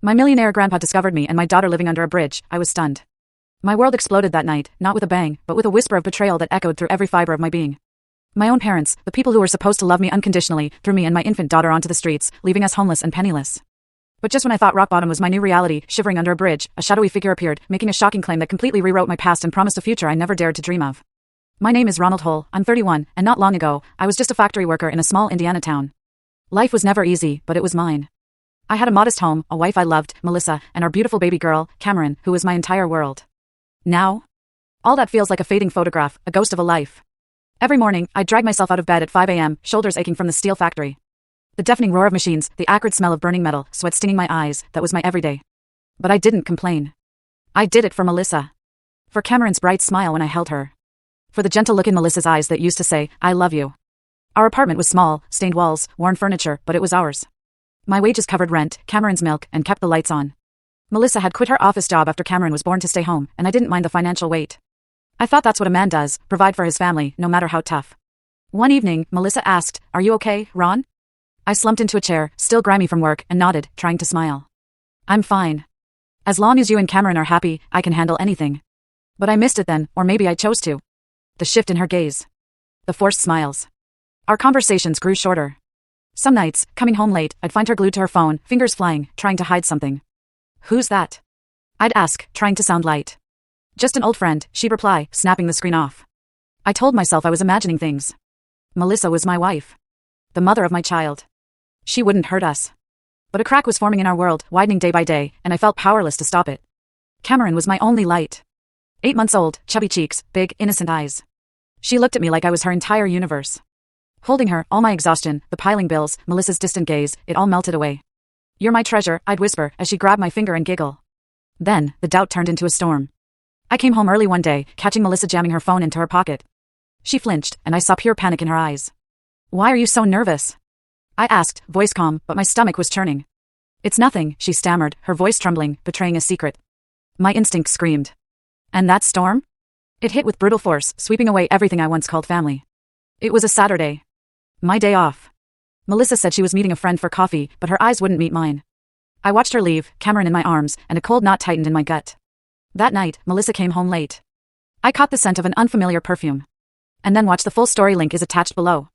My millionaire grandpa discovered me and my daughter living under a bridge. I was stunned. My world exploded that night, not with a bang, but with a whisper of betrayal that echoed through every fiber of my being. My own parents, the people who were supposed to love me unconditionally, threw me and my infant daughter onto the streets, leaving us homeless and penniless. But just when I thought rock bottom was my new reality, shivering under a bridge, a shadowy figure appeared, making a shocking claim that completely rewrote my past and promised a future I never dared to dream of. My name is Ronald Hull, I'm 31, and not long ago, I was just a factory worker in a small Indiana town. Life was never easy, but it was mine. I had a modest home, a wife I loved, Melissa, and our beautiful baby girl, Cameron, who was my entire world. Now? All that feels like a fading photograph, a ghost of a life. Every morning, I'd drag myself out of bed at 5 a.m., shoulders aching from the steel factory. The deafening roar of machines, the acrid smell of burning metal, sweat stinging my eyes, that was my everyday. But I didn't complain. I did it for Melissa. For Cameron's bright smile when I held her. For the gentle look in Melissa's eyes that used to say, I love you. Our apartment was small, stained walls, worn furniture, but it was ours. My wages covered rent, Cameron's milk, and kept the lights on. Melissa had quit her office job after Cameron was born to stay home, and I didn't mind the financial weight. I thought that's what a man does, provide for his family, no matter how tough. One evening, Melissa asked, Are you okay, Ron? I slumped into a chair, still grimy from work, and nodded, trying to smile. I'm fine. As long as you and Cameron are happy, I can handle anything. But I missed it then, or maybe I chose to. The shift in her gaze. The forced smiles. Our conversations grew shorter. Some nights, coming home late, I'd find her glued to her phone, fingers flying, trying to hide something. Who's that? I'd ask, trying to sound light. Just an old friend, she'd reply, snapping the screen off. I told myself I was imagining things. Melissa was my wife. The mother of my child. She wouldn't hurt us. But a crack was forming in our world, widening day by day, and I felt powerless to stop it. Cameron was my only light. 8 months old, chubby cheeks, big, innocent eyes. She looked at me like I was her entire universe. Holding her, all my exhaustion, the piling bills, Melissa's distant gaze, it all melted away. You're my treasure, I'd whisper, as she grabbed my finger and giggle. Then, the doubt turned into a storm. I came home early one day, catching Melissa jamming her phone into her pocket. She flinched, and I saw pure panic in her eyes. Why are you so nervous? I asked, voice calm, but my stomach was churning. It's nothing, she stammered, her voice trembling, betraying a secret. My instinct screamed. And that storm? It hit with brutal force, sweeping away everything I once called family. It was a Saturday. My day off. Melissa said she was meeting a friend for coffee, but her eyes wouldn't meet mine. I watched her leave, Cameron in my arms, and a cold knot tightened in my gut. That night, Melissa came home late. I caught the scent of an unfamiliar perfume. And then watched the full story link is attached below.